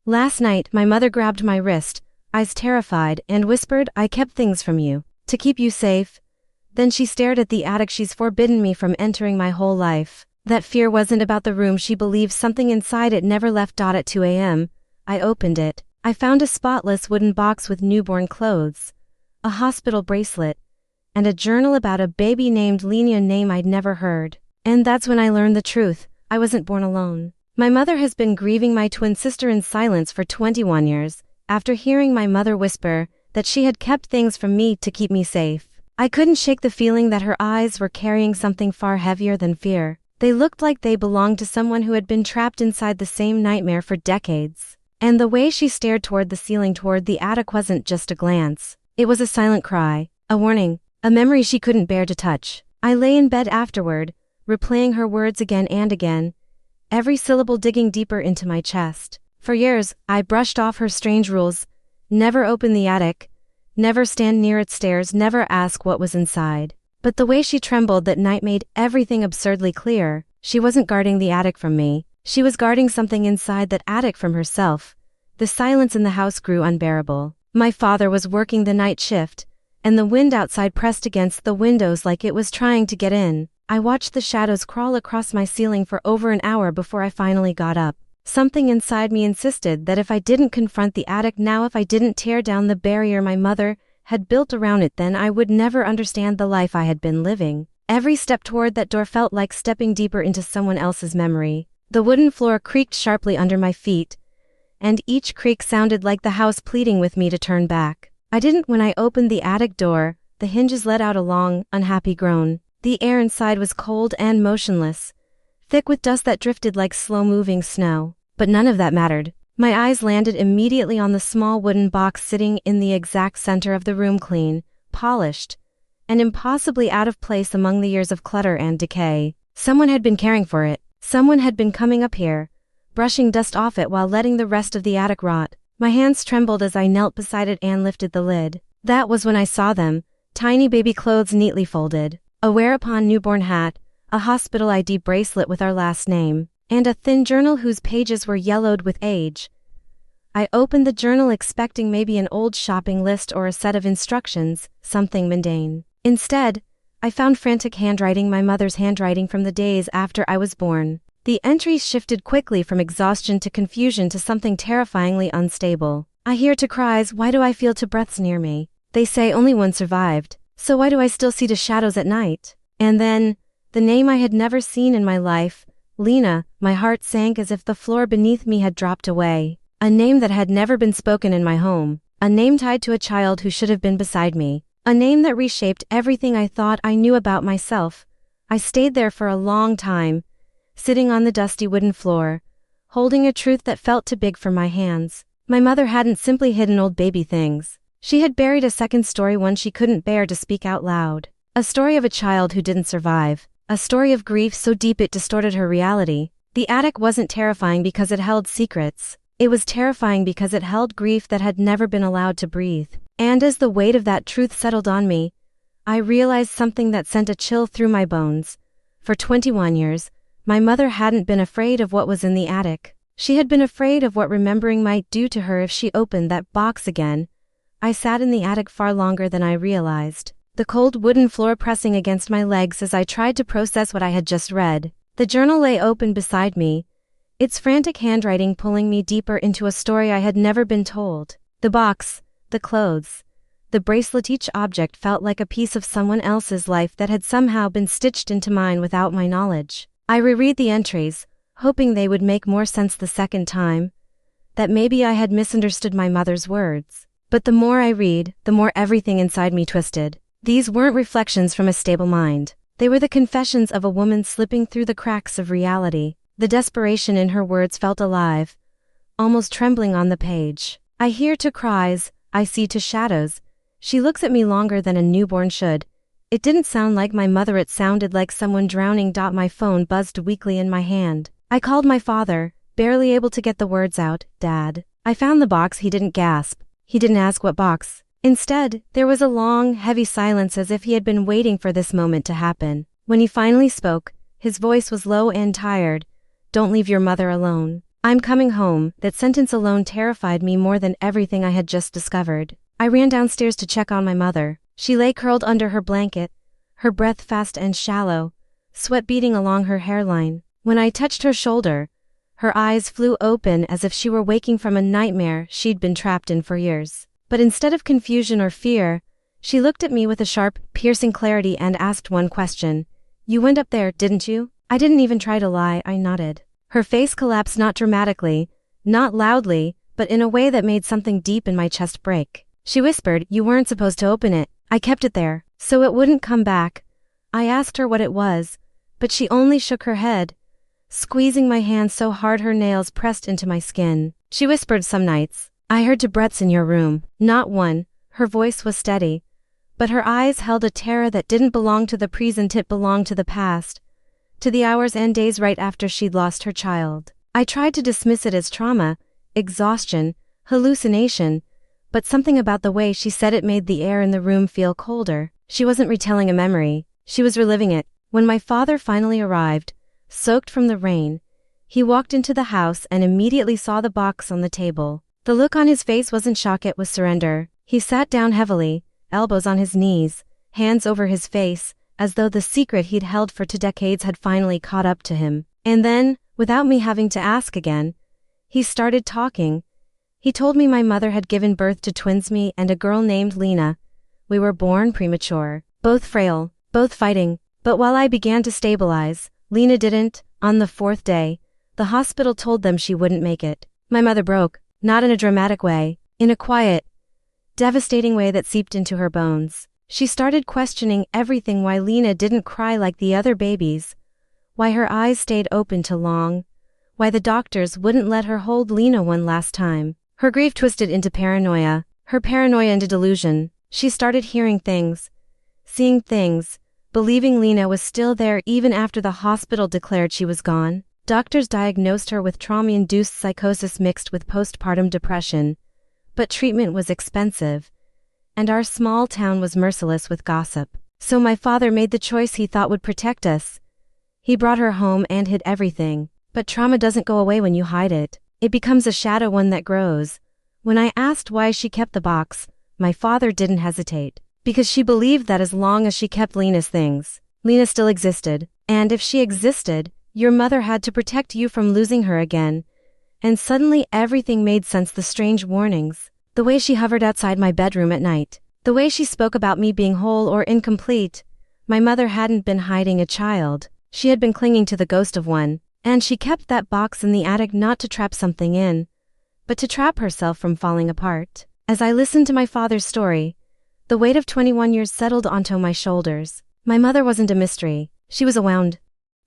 Last night, my mother grabbed my wrist, eyes terrified, and whispered, "I kept things from you, to keep you safe." Then she stared at the attic she's forbidden me from entering my whole life. That fear wasn't about the room she believes something inside it never left. At 2 a.m., I opened it. I found a spotless wooden box with newborn clothes, a hospital bracelet, and a journal about a baby named Lena, a name I'd never heard. And that's when I learned the truth. I wasn't born alone. My mother has been grieving my twin sister in silence for 21 years, after hearing my mother whisper that she had kept things from me to keep me safe. I couldn't shake the feeling that her eyes were carrying something far heavier than fear. They looked like they belonged to someone who had been trapped inside the same nightmare for decades. And the way she stared toward the ceiling, toward the attic, wasn't just a glance. It was a silent cry, a warning, a memory she couldn't bear to touch. I lay in bed afterward, replaying her words again and again, every syllable digging deeper into my chest. For years, I brushed off her strange rules: never open the attic, never stand near its stairs, never ask what was inside. But the way she trembled that night made everything absurdly clear. She wasn't guarding the attic from me. She was guarding something inside that attic from herself. The silence in the house grew unbearable. My father was working the night shift, and the wind outside pressed against the windows like it was trying to get in. I watched the shadows crawl across my ceiling for over an hour before I finally got up. Something inside me insisted that if I didn't confront the attic now, if I didn't tear down the barrier my mother had built around it, then I would never understand the life I had been living. Every step toward that door felt like stepping deeper into someone else's memory. The wooden floor creaked sharply under my feet, and each creak sounded like the house pleading with me to turn back. I didn't. When I opened the attic door, the hinges let out a long, unhappy groan. The air inside was cold and motionless, thick with dust that drifted like slow-moving snow. But none of that mattered. My eyes landed immediately on the small wooden box sitting in the exact center of the room, clean, polished, and impossibly out of place among the years of clutter and decay. Someone had been caring for it. Someone had been coming up here, brushing dust off it while letting the rest of the attic rot. My hands trembled as I knelt beside it and lifted the lid. That was when I saw them, tiny baby clothes neatly folded, a wear-upon newborn hat, a hospital ID bracelet with our last name, and a thin journal whose pages were yellowed with age. I opened the journal expecting maybe an old shopping list or a set of instructions, something mundane. Instead, I found frantic handwriting, my mother's handwriting from the days after I was born. The entries shifted quickly from exhaustion to confusion to something terrifyingly unstable. I hear to cries, "Why do I feel two breaths near me? They say only one survived. So why do I still see the shadows at night?" And then, the name I had never seen in my life, Lena. My heart sank as if the floor beneath me had dropped away. A name that had never been spoken in my home. A name tied to a child who should have been beside me. A name that reshaped everything I thought I knew about myself. I stayed there for a long time, sitting on the dusty wooden floor, holding a truth that felt too big for my hands. My mother hadn't simply hidden old baby things. She had buried a second story, one she couldn't bear to speak out loud. A story of a child who didn't survive. A story of grief so deep it distorted her reality. The attic wasn't terrifying because it held secrets. It was terrifying because it held grief that had never been allowed to breathe. And as the weight of that truth settled on me, I realized something that sent a chill through my bones. For 21 years, my mother hadn't been afraid of what was in the attic. She had been afraid of what remembering might do to her if she opened that box again. I sat in the attic far longer than I realized, the cold wooden floor pressing against my legs as I tried to process what I had just read. The journal lay open beside me, its frantic handwriting pulling me deeper into a story I had never been told. The box, the clothes, the bracelet, each object felt like a piece of someone else's life that had somehow been stitched into mine without my knowledge. I reread the entries, hoping they would make more sense the second time, that maybe I had misunderstood my mother's words. But the more I read, the more everything inside me twisted. These weren't reflections from a stable mind. They were the confessions of a woman slipping through the cracks of reality. The desperation in her words felt alive, almost trembling on the page. I hear to cries, I see to shadows. She looks at me longer than a newborn should. It didn't sound like my mother, it sounded like someone drowning. My phone buzzed weakly in my hand. I called my father, barely able to get the words out. "Dad." I found the box. He didn't gasp. He didn't ask what box. Instead, there was a long, heavy silence as if he had been waiting for this moment to happen. When he finally spoke, his voice was low and tired. "Don't leave your mother alone." I'm coming home. That sentence alone terrified me more than everything I had just discovered. I ran downstairs to check on my mother. She lay curled under her blanket, her breath fast and shallow, sweat beading along her hairline. When I touched her shoulder, her eyes flew open as if she were waking from a nightmare she'd been trapped in for years. But instead of confusion or fear, she looked at me with a sharp, piercing clarity and asked one question. You went up there, didn't you? I didn't even try to lie, I nodded. Her face collapsed, not dramatically, not loudly, but in a way that made something deep in my chest break. She whispered, you weren't supposed to open it. I kept it there, so it wouldn't come back. I asked her what it was, but she only shook her head, squeezing my hand so hard her nails pressed into my skin. She whispered some nights. I heard 2 breaths in your room, not one. Her voice was steady, but her eyes held a terror that didn't belong to the present, it belonged to the past, to the hours and days right after she'd lost her child. I tried to dismiss it as trauma, exhaustion, hallucination, but something about the way she said it made the air in the room feel colder. She wasn't retelling a memory, she was reliving it. When my father finally arrived, soaked from the rain, he walked into the house and immediately saw the box on the table. The look on his face wasn't shock, it was surrender. He sat down heavily, elbows on his knees, hands over his face, as though the secret he'd held for 2 decades had finally caught up to him. And then, without me having to ask again, he started talking. He told me my mother had given birth to twins, me and a girl named Lena. We were born premature, both frail, both fighting, but while I began to stabilize, Lena didn't. On the 4th day, the hospital told them she wouldn't make it. My mother broke, not in a dramatic way, in a quiet, devastating way that seeped into her bones. She started questioning everything: why Lena didn't cry like the other babies, why her eyes stayed open too long, why the doctors wouldn't let her hold Lena one last time. Her grief twisted into paranoia, her paranoia into delusion. She started hearing things, seeing things, believing Lena was still there even after the hospital declared she was gone. Doctors diagnosed her with trauma-induced psychosis mixed with postpartum depression, but treatment was expensive, and our small town was merciless with gossip. So my father made the choice he thought would protect us. He brought her home and hid everything. But trauma doesn't go away when you hide it. It becomes a shadow, one that grows. When I asked why she kept the box, my father didn't hesitate. Because she believed that as long as she kept Lena's things, Lena still existed. And if she existed, your mother had to protect you from losing her again. And suddenly everything made sense. The strange warnings, the way she hovered outside my bedroom at night, the way she spoke about me being whole or incomplete. My mother hadn't been hiding a child. She had been clinging to the ghost of one. And she kept that box in the attic not to trap something in, but to trap herself from falling apart. As I listened to my father's story, the weight of 21 years settled onto my shoulders. My mother wasn't a mystery, she was a wound.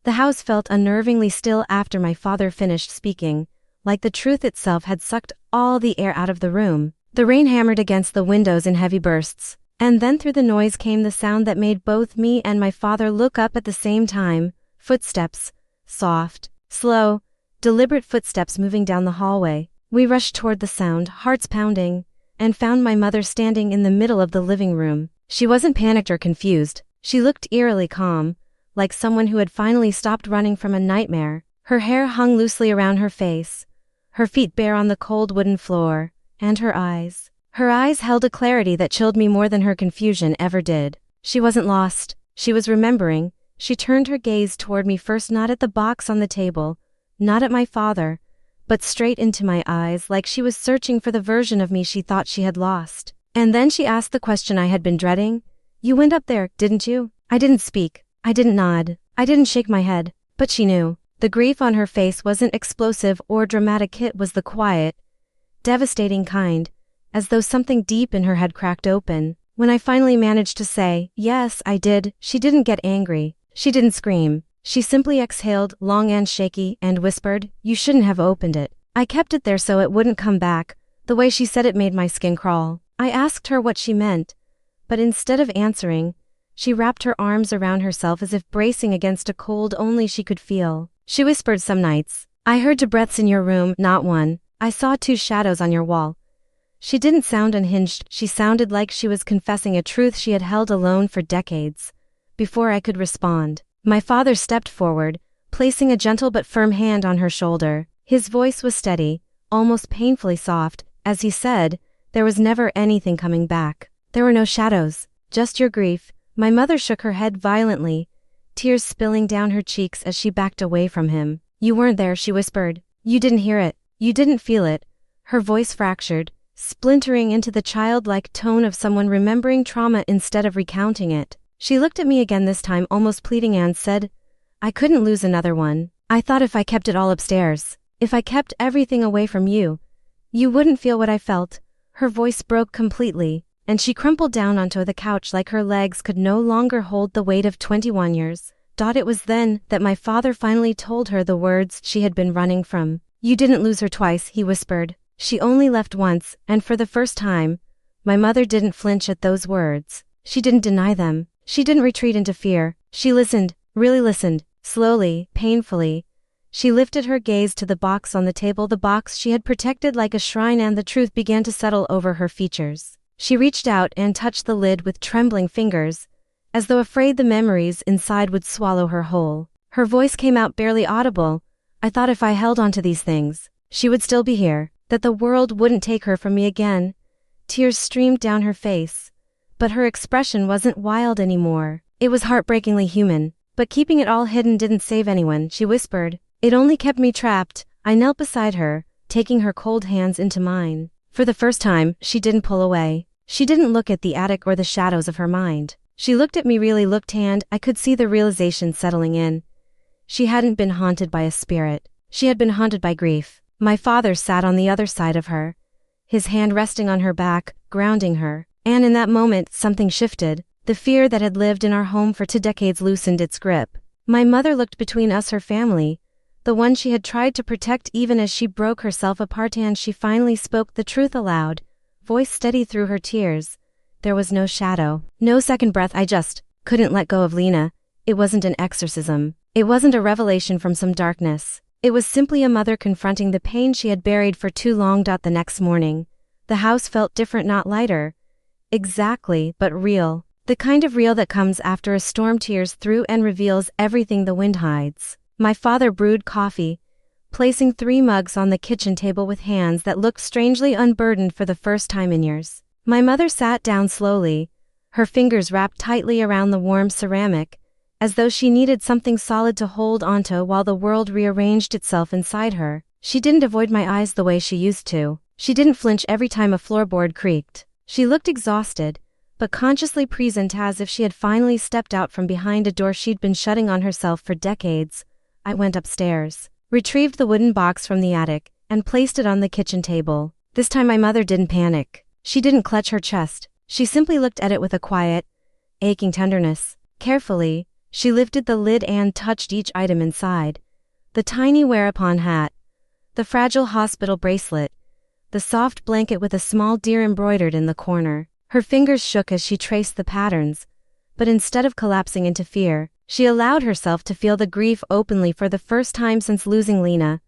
The house felt unnervingly still after my father finished speaking, like the truth itself had sucked all the air out of the room. The rain hammered against the windows in heavy bursts, and then through the noise came the sound that made both me and my father look up at the same time: footsteps. Soft, slow, deliberate footsteps moving down the hallway. We rushed toward the sound, hearts pounding, and found my mother standing in the middle of the living room. She wasn't panicked or confused. She looked eerily calm, like someone who had finally stopped running from a nightmare. Her hair hung loosely around her face, her feet bare on the cold wooden floor, and her eyes held a clarity that chilled me more than her confusion ever did. She wasn't lost, she was remembering. She turned her gaze toward me first, not at the box on the table, not at my father, but straight into my eyes, like she was searching for the version of me she thought she had lost. And then she asked the question I had been dreading. You went up there, didn't you? I didn't speak. I didn't nod. I didn't shake my head. But she knew. The grief on her face wasn't explosive or dramatic. It was the quiet, devastating kind, as though something deep in her had cracked open. When I finally managed to say, yes, I did, she didn't get angry. She didn't scream. She simply exhaled, long and shaky, and whispered, you shouldn't have opened it. I kept it there so it wouldn't come back. The way she said it made my skin crawl. I asked her what she meant, but instead of answering, she wrapped her arms around herself as if bracing against a cold only she could feel. She whispered some nights, I heard 2 breaths in your room, not one. I saw 2 shadows on your wall. She didn't sound unhinged. She sounded like she was confessing a truth she had held alone for decades. Before I could respond, my father stepped forward, placing a gentle but firm hand on her shoulder. His voice was steady, almost painfully soft, as he said, "There was never anything coming back. There were no shadows, just your grief." My mother shook her head violently, tears spilling down her cheeks as she backed away from him. "You weren't there," she whispered. "You didn't hear it. You didn't feel it." Her voice fractured, splintering into the childlike tone of someone remembering trauma instead of recounting it. She looked at me again, this time almost pleading, and said, "I couldn't lose another one. I thought if I kept it all upstairs, if I kept everything away from you, you wouldn't feel what I felt." Her voice broke completely, and she crumpled down onto the couch like her legs could no longer hold the weight of 21 years. It was then that my father finally told her the words she had been running from. "You didn't lose her twice," he whispered. "She only left once," and for the first time, my mother didn't flinch at those words. She didn't deny them. She didn't retreat into fear. She listened, really listened, slowly, painfully. She lifted her gaze to the box on the table, the box she had protected like a shrine, and the truth began to settle over her features. She reached out and touched the lid with trembling fingers, as though afraid the memories inside would swallow her whole. Her voice came out barely audible. "I thought if I held on to these things, she would still be here, that the world wouldn't take her from me again." Tears streamed down her face, but her expression wasn't wild anymore. It was heartbreakingly human. "But keeping it all hidden didn't save anyone," she whispered. "It only kept me trapped." I knelt beside her, taking her cold hands into mine. For the first time, she didn't pull away. She didn't look at the attic or the shadows of her mind. She looked at me, really looked, and I could see the realization settling in. She hadn't been haunted by a spirit. She had been haunted by grief. My father sat on the other side of her, his hand resting on her back, grounding her. And in that moment, something shifted. The fear that had lived in our home for 2 decades loosened its grip. My mother looked between us, her family, the one she had tried to protect even as she broke herself apart, and she finally spoke the truth aloud, voice steady through her tears. There was no shadow, no second breath. I just couldn't let go of Lena. It wasn't an exorcism. It wasn't a revelation from some darkness. It was simply a mother confronting the pain she had buried for too long. The next morning, the house felt different, not lighter, exactly, but real. The kind of real that comes after a storm, tears through and reveals everything the wind hides. My father brewed coffee, placing 3 mugs on the kitchen table with hands that looked strangely unburdened for the first time in years. My mother sat down slowly, her fingers wrapped tightly around the warm ceramic, as though she needed something solid to hold onto while the world rearranged itself inside her. She didn't avoid my eyes the way she used to. She didn't flinch every time a floorboard creaked. She looked exhausted, but consciously present, as if she had finally stepped out from behind a door she'd been shutting on herself for decades. I went upstairs, retrieved the wooden box from the attic, and placed it on the kitchen table. This time my mother didn't panic. She didn't clutch her chest. She simply looked at it with a quiet, aching tenderness. Carefully, she lifted the lid and touched each item inside. The tiny wear-upon hat, the fragile hospital bracelet, the soft blanket with a small deer embroidered in the corner. Her fingers shook as she traced the patterns, but instead of collapsing into fear, she allowed herself to feel the grief openly for the first time since losing Lena.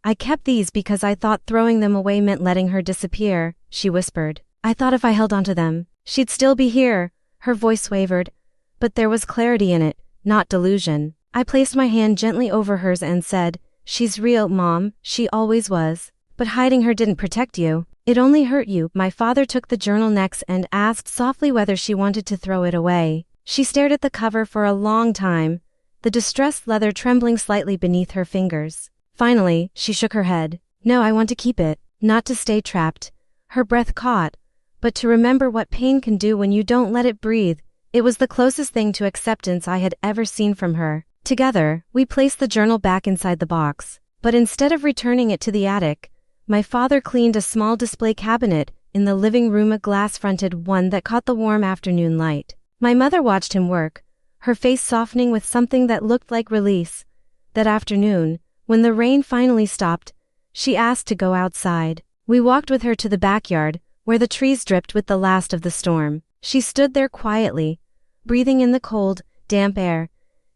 "I kept these because I thought throwing them away meant letting her disappear," she whispered. "I thought if I held onto them, she'd still be here." Her voice wavered, but there was clarity in it, not delusion. I placed my hand gently over hers and said, "She's real, Mom, she always was. But hiding her didn't protect you. It only hurt you." My father took the journal next and asked softly whether she wanted to throw it away. She stared at the cover for a long time, the distressed leather trembling slightly beneath her fingers. Finally, she shook her head. "No, I want to keep it, not to stay trapped." Her breath caught, but to remember what pain can do when you don't let it breathe. It was the closest thing to acceptance I had ever seen from her. Together, we placed the journal back inside the box, but instead of returning it to the attic, my father cleaned a small display cabinet in the living room, a glass-fronted one that caught the warm afternoon light. My mother watched him work, her face softening with something that looked like release. That afternoon, when the rain finally stopped, she asked to go outside. We walked with her to the backyard, where the trees dripped with the last of the storm. She stood there quietly, breathing in the cold, damp air,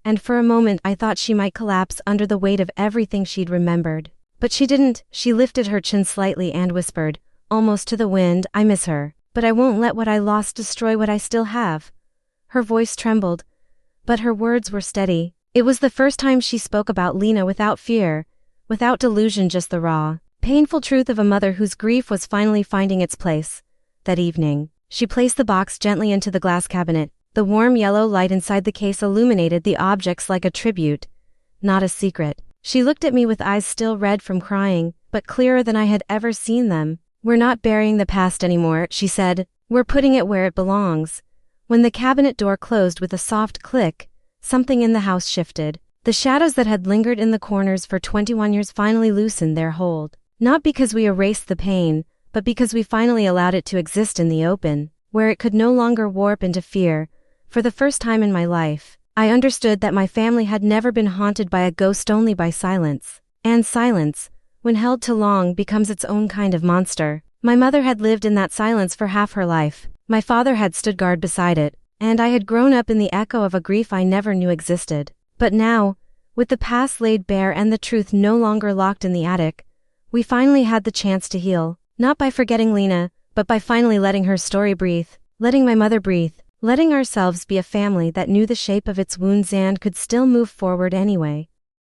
and for a moment I thought she might collapse under the weight of everything she'd remembered. But she didn't. She lifted her chin slightly and whispered, almost to the wind, "I miss her, but I won't let what I lost destroy what I still have." Her voice trembled, but her words were steady. It was the first time she spoke about Lena without fear, without delusion, just the raw, painful truth of a mother whose grief was finally finding its place. That evening, she placed the box gently into the glass cabinet. The warm yellow light inside the case illuminated the objects like a tribute, not a secret. She looked at me with eyes still red from crying, but clearer than I had ever seen them. "We're not burying the past anymore," she said. "We're putting it where it belongs." When the cabinet door closed with a soft click, something in the house shifted. The shadows that had lingered in the corners for 21 years finally loosened their hold. Not because we erased the pain, but because we finally allowed it to exist in the open, where it could no longer warp into fear. For the first time in my life, I understood that my family had never been haunted by a ghost, only by silence. And silence, when held too long, becomes its own kind of monster. My mother had lived in that silence for half her life. My father had stood guard beside it, and I had grown up in the echo of a grief I never knew existed. But now, with the past laid bare and the truth no longer locked in the attic, we finally had the chance to heal. Not by forgetting Lena, but by finally letting her story breathe, letting my mother breathe, letting ourselves be a family that knew the shape of its wounds and could still move forward anyway.